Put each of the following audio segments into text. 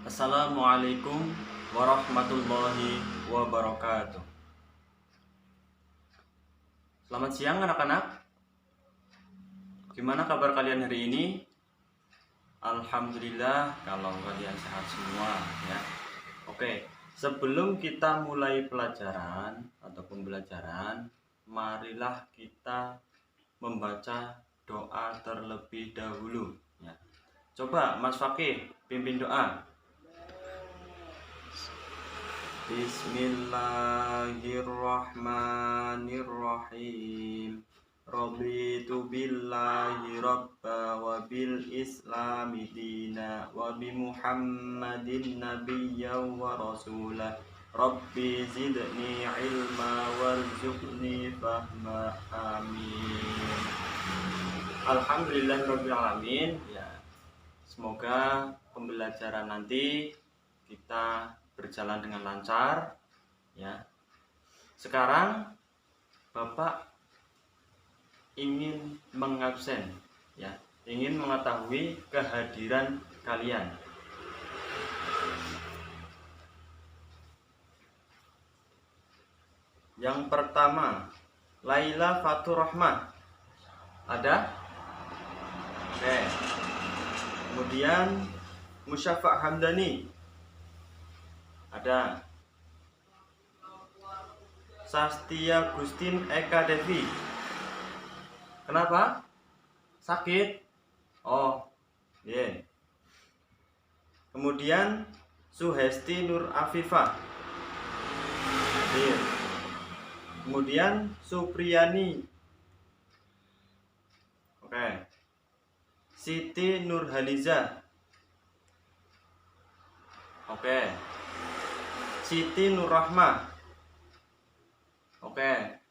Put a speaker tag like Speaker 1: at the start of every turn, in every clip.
Speaker 1: Assalamualaikum warahmatullahi wabarakatuh. Selamat siang anak-anak. Gimana kabar kalian hari ini? Alhamdulillah kalau kalian sehat semua ya. Oke, sebelum kita mulai pelajaran atau pembelajaran, marilah kita membaca doa terlebih dahulu ya. Coba Mas Fakih pimpin doa. Bismillahirrahmanirrahim. Raditu billahi rabba wa bil islami dina wa bi Muhammadin nabiyya wa rasulah. Rabbi zidni ilma warzuqni fahma. Amin. Alhamdulillahirabbil alamin ya. Semoga pembelajaran nanti kita berjalan dengan lancar ya. Sekarang Bapak ingin mengabsen ya, ingin mengetahui kehadiran kalian. Yang pertama, Laila Fatur Rahmah. Ada? Oke. Kemudian Musyafa' Hamdani. Ada. Sastia Gustin Eka Devi. Kenapa? Sakit? Oh, yeah. Kemudian Suhesti Nur Afifah. Yeah. Kemudian Supriyani. Oke. Siti Nurhaliza. Oke. Siti Nurrahmah. Oke.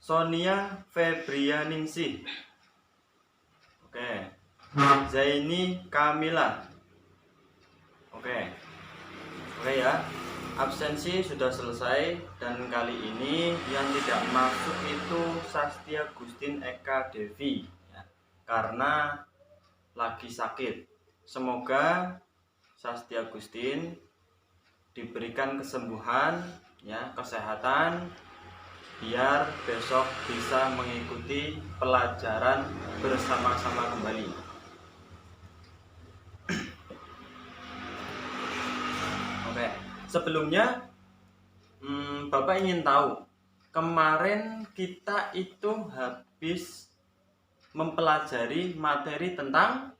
Speaker 1: Sonia Febrianingsih. Oke. Zaini Kamila. Oke. Oke ya. Absensi sudah selesai dan kali ini yang tidak masuk itu Sastia Gustin Eka Devi ya, karena lagi sakit. Semoga Sastia Gustin diberikan kesembuhan ya, kesehatan, biar besok bisa mengikuti pelajaran bersama-sama kembali. Oke, sebelumnya Bapak ingin tahu, kemarin kita itu habis mempelajari materi tentang,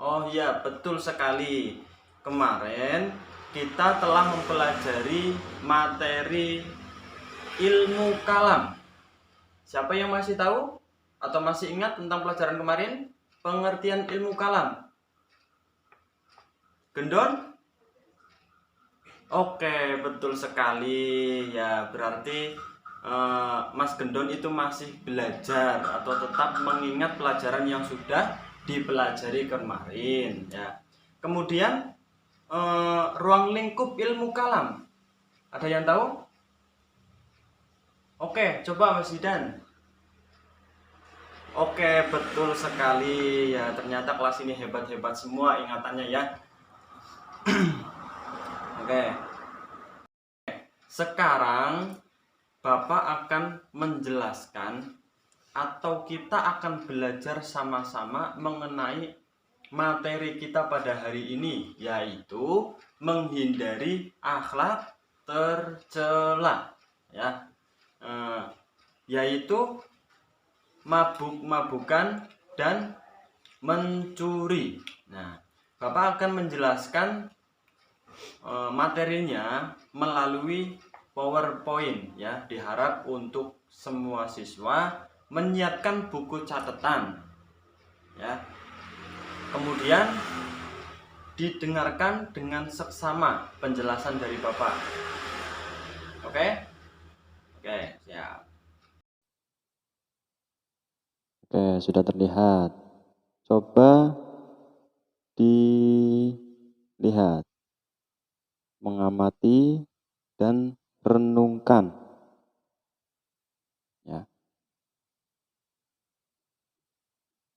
Speaker 1: oh iya betul sekali, kemarin kita telah mempelajari materi ilmu kalam. Siapa yang masih tahu atau masih ingat tentang pelajaran kemarin? Pengertian ilmu kalam. Gendon? Oke, betul sekali ya. Berarti Mas Gendon itu masih belajar atau tetap mengingat pelajaran yang sudah dipelajari kemarin ya. Kemudian ruang lingkup ilmu kalam. Ada yang tahu? Oke, coba Mas Zidan. Oke, betul sekali ya. Ternyata kelas ini hebat-hebat semua ingatannya ya. Oke. Sekarang Bapak akan menjelaskan atau kita akan belajar sama-sama mengenai materi kita pada hari ini, yaitu menghindari akhlak tercela ya. Yaitu mabuk-mabukan dan mencuri. Nah, Bapak akan menjelaskan materinya melalui PowerPoint ya. Diharap untuk semua siswa menyiapkan buku catatan ya. Kemudian didengarkan dengan seksama penjelasan dari Bapak. Oke? Oke, siap.
Speaker 2: Oke, sudah terlihat. Coba dilihat, mengamati dan renungkan. Ya.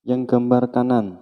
Speaker 2: Yang gambar kanan,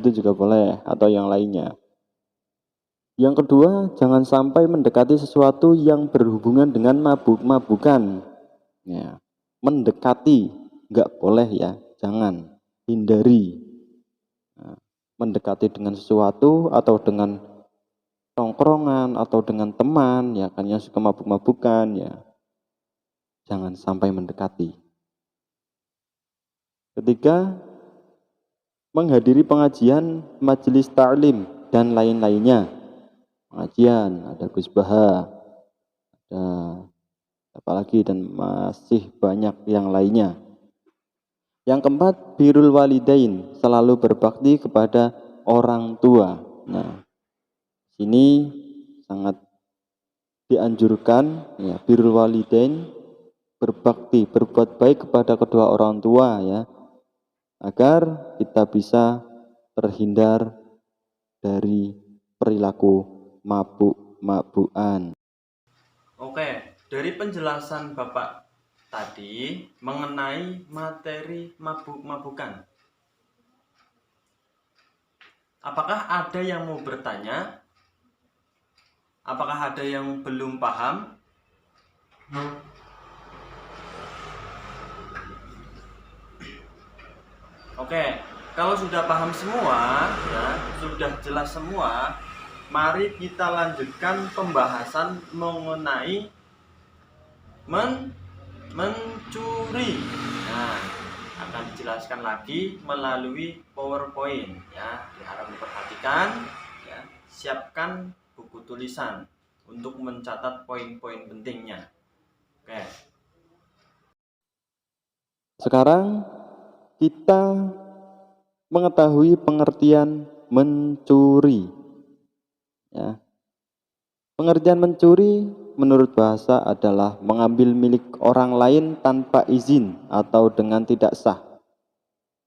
Speaker 2: itu juga boleh, atau yang lainnya. Yang kedua, jangan sampai mendekati sesuatu yang berhubungan dengan mabuk-mabukan. Ya, mendekati, nggak boleh ya, jangan, hindari. Nah, mendekati dengan sesuatu atau dengan tongkrongan atau dengan teman, ya kan yang suka mabuk-mabukan, ya jangan sampai mendekati. Ketiga, menghadiri pengajian, majelis ta'lim, dan lain-lainnya. Pengajian, ada Gus Baha, ada apalagi, dan masih banyak yang lainnya. Yang keempat, birrul walidain, selalu berbakti kepada orang tua. Nah, sini sangat dianjurkan ya, birrul walidain, berbakti, berbuat baik kepada kedua orang tua ya, agar kita bisa terhindar dari perilaku mabuk-mabukan.
Speaker 1: Oke, dari penjelasan Bapak tadi mengenai materi mabuk-mabukan, apakah ada yang mau bertanya? Apakah ada yang belum paham? Oke, kalau sudah paham semua, ya, sudah jelas semua, mari kita lanjutkan pembahasan mengenai mencuri. Nah, akan dijelaskan lagi melalui PowerPoint ya. Diharap diperhatikan ya. Siapkan buku tulisan untuk mencatat poin-poin pentingnya. Oke.
Speaker 2: Sekarang kita mengetahui pengertian mencuri. Ya. Pengertian mencuri menurut bahasa adalah mengambil milik orang lain tanpa izin atau dengan tidak sah.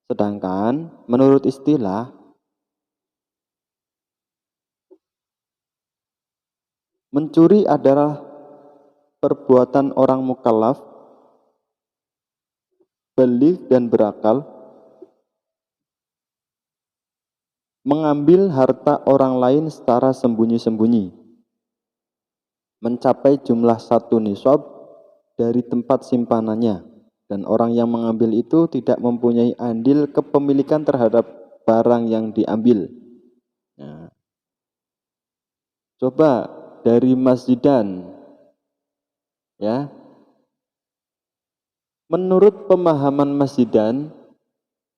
Speaker 2: Sedangkan menurut istilah, mencuri adalah perbuatan orang mukallaf, baligh dan berakal, mengambil harta orang lain secara sembunyi-sembunyi, mencapai jumlah 1 nisab dari tempat simpanannya, dan orang yang mengambil itu tidak mempunyai andil kepemilikan terhadap barang yang diambil. Nah, coba dari Mas Zidan, ya. Menurut pemahaman Mas Zidan,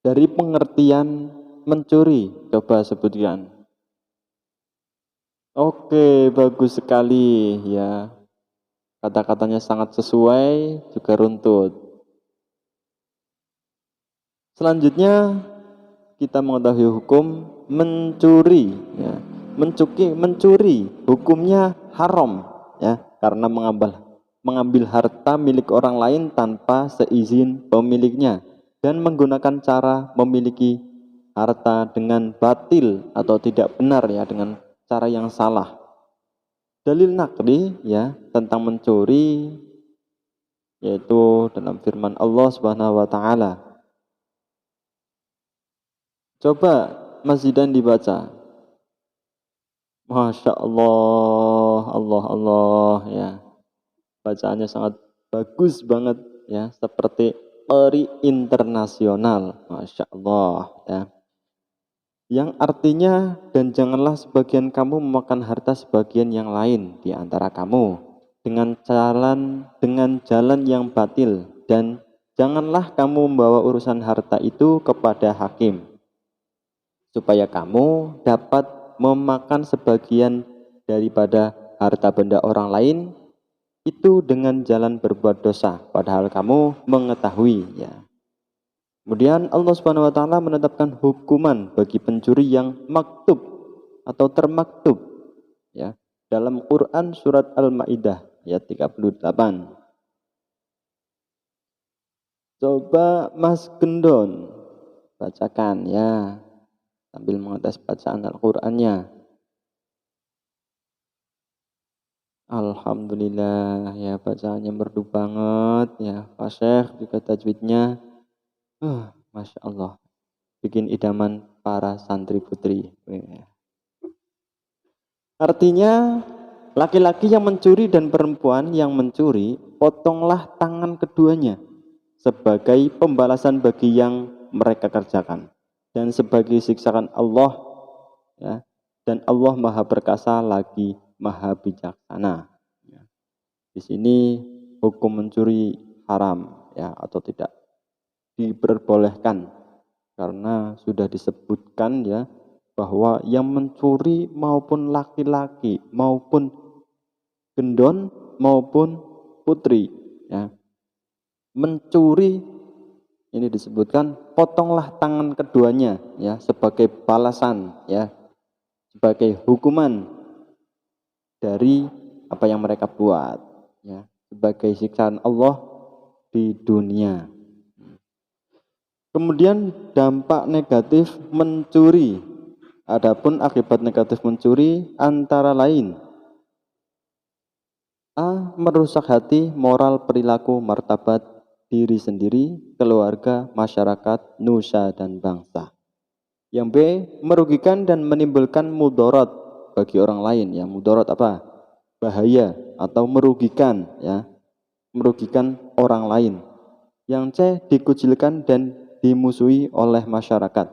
Speaker 2: dari pengertian mencuri, coba sebutkan. Oke, bagus sekali ya. Kata-katanya sangat sesuai, juga runtut. Selanjutnya kita mengetahui hukum mencuri ya. Mencuri hukumnya haram ya, karena mengambil harta milik orang lain tanpa seizin pemiliknya dan menggunakan cara memiliki harta dengan batil atau tidak benar ya, dengan cara yang salah. Dalil nakli ya tentang mencuri yaitu dalam firman Allah Subhanahu wa taala. Coba Mas Zidan dibaca. Masya Allah, Allah ya. Bacaannya sangat bagus banget ya, seperti peri internasional. Masya Allah ya. Yang artinya, dan janganlah sebagian kamu memakan harta sebagian yang lain di antara kamu dengan jalan yang batil, dan janganlah kamu membawa urusan harta itu kepada hakim supaya kamu dapat memakan sebagian daripada harta benda orang lain itu dengan jalan berbuat dosa, padahal kamu mengetahui ya. Kemudian Allah Subhanahu wa taala menetapkan hukuman bagi pencuri yang maktub atau termaktub ya, dalam Quran surat Al-Maidah ayat 38. Coba Mas Gendon bacakan ya, sambil mengetes bacaan Al-Qur'annya. Alhamdulillah ya, bacaannya merdu banget ya, Pak Syekh juga tajwidnya Masya Allah, bikin idaman para santri putri. Artinya laki-laki yang mencuri dan perempuan yang mencuri, potonglah tangan keduanya sebagai pembalasan bagi yang mereka kerjakan dan sebagai siksaan Allah, ya. Dan Allah Maha Perkasa lagi Maha Bijaksana. Ya. Di sini hukum mencuri haram, ya, atau tidak diperbolehkan karena sudah disebutkan, ya, bahwa yang mencuri maupun laki-laki maupun gendon maupun putri, ya, mencuri ini disebutkan potonglah tangan keduanya, ya, sebagai balasan, ya, sebagai hukuman dari apa yang mereka buat, ya, sebagai siksaan Allah di dunia. Kemudian dampak negatif mencuri. Adapun akibat negatif mencuri antara lain: A. Merusak hati, moral, perilaku, martabat diri sendiri, keluarga, masyarakat, nusa, dan bangsa. Yang B. Merugikan dan menimbulkan mudarat bagi orang lain. Ya, mudarat apa? Bahaya atau merugikan, ya, merugikan orang lain. Yang C. Dikucilkan dan dimusuhi oleh masyarakat.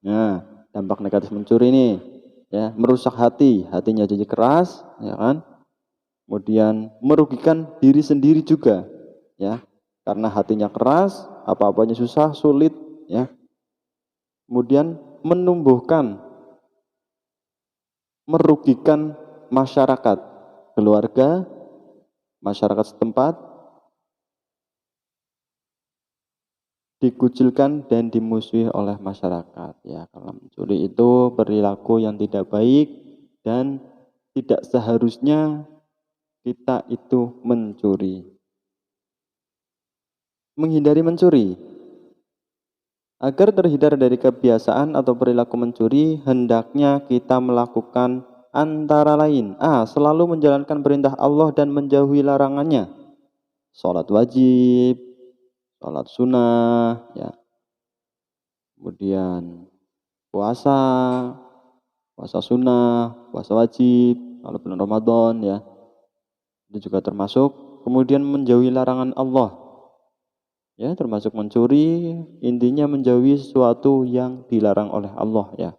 Speaker 2: Nah, dampak negatif mencuri ini, ya, merusak hati, hatinya jadi keras, ya kan? Kemudian merugikan diri sendiri juga, ya, karena hatinya keras, apa-apanya susah, sulit, ya. Kemudian merugikan masyarakat, keluarga, masyarakat setempat, dikucilkan dan dimusuhi oleh masyarakat, ya. Karena mencuri itu perilaku yang tidak baik dan tidak seharusnya kita itu mencuri. Menghindari mencuri. Agar terhindar dari kebiasaan atau perilaku mencuri, hendaknya kita melakukan antara lain: A. Selalu menjalankan perintah Allah dan menjauhi larangannya. Sholat wajib, sholat sunnah, ya. Kemudian puasa, puasa sunnah, puasa wajib, kalau bulan Ramadan, ya, itu juga termasuk. Kemudian menjauhi larangan Allah, ya, termasuk mencuri, intinya menjauhi sesuatu yang dilarang oleh Allah, ya.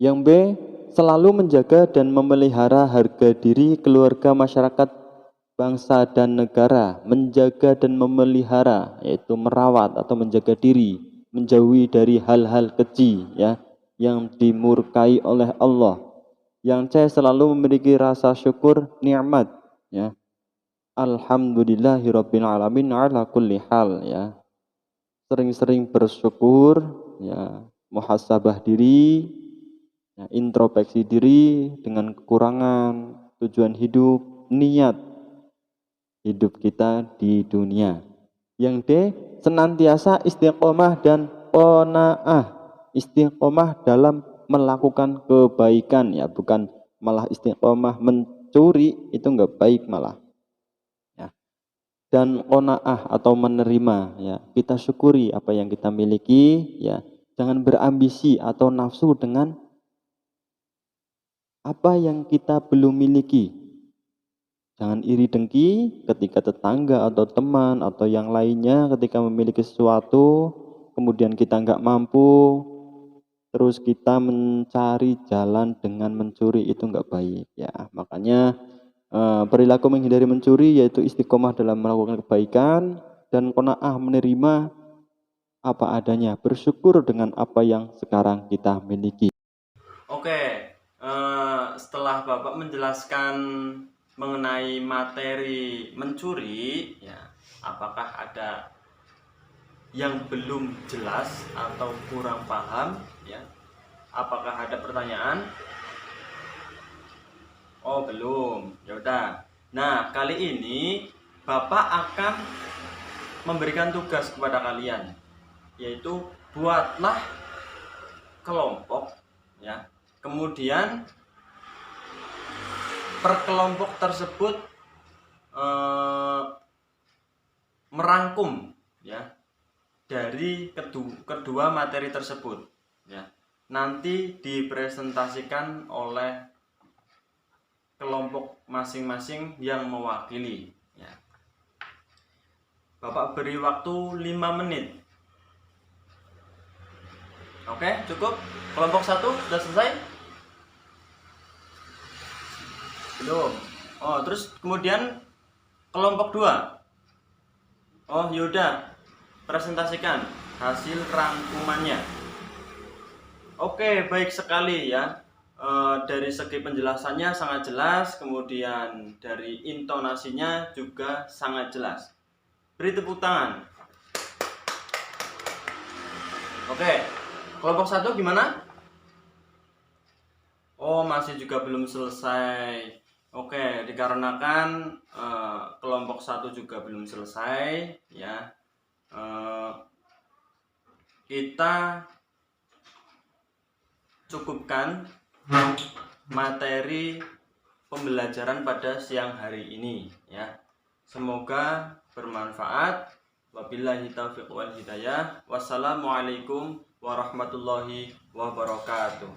Speaker 2: Yang B. Selalu menjaga dan memelihara harga diri, keluarga, masyarakat, bangsa, dan negara. Menjaga dan memelihara, yaitu merawat atau menjaga diri, menjauhi dari hal-hal keji, ya, yang dimurkai oleh Allah. Yang C. Selalu memiliki rasa syukur nikmat, ya. Alhamdulillahirabbil alamin ala kulli hal, ya. Sering-sering bersyukur, ya, muhasabah diri, ya, introspeksi diri dengan kekurangan, tujuan hidup, niat hidup kita di dunia. Yang D. Senantiasa istiqomah dan qanaah. Istiqomah dalam melakukan kebaikan, ya, bukan malah istiqomah mencuri, itu enggak baik malah, ya. Dan qanaah atau menerima, ya, kita syukuri apa yang kita miliki, ya. Jangan berambisi atau nafsu dengan apa yang kita belum miliki. Jangan iri dengki ketika tetangga atau teman atau yang lainnya ketika memiliki sesuatu, kemudian kita nggak mampu, terus kita mencari jalan dengan mencuri, itu nggak baik, ya. Makanya perilaku menghindari mencuri yaitu istiqomah dalam melakukan kebaikan dan qanaah menerima apa adanya, bersyukur dengan apa yang sekarang kita miliki.
Speaker 1: Oke, setelah Bapak menjelaskan mengenai materi mencuri, ya, apakah ada yang belum jelas atau kurang paham, ya? Apakah ada pertanyaan? Oh, belum. Ya udah. Nah, kali ini Bapak akan memberikan tugas kepada kalian, yaitu buatlah kelompok, ya. Kemudian per kelompok tersebut merangkum, ya, dari kedua materi tersebut. ya. Nanti dipresentasikan oleh kelompok masing-masing yang mewakili, ya. Bapak beri waktu 5 menit. Oke, cukup? Kelompok 1 sudah selesai? Belum. Oh, terus kemudian kelompok 2. Oh, yaudah, presentasikan hasil rangkumannya. Oke, baik sekali ya. Dari segi penjelasannya sangat jelas, kemudian dari intonasinya juga sangat jelas. Beri tepuk tangan. Oke, kelompok 1 gimana? Oh, masih juga belum selesai. Oke, dikarenakan kelompok 1 juga belum selesai, ya. Kita cukupkan materi pembelajaran pada siang hari ini, ya. Semoga bermanfaat. Wabillahi taufiq wal hidayah. Wassalamualaikum warahmatullahi wabarakatuh.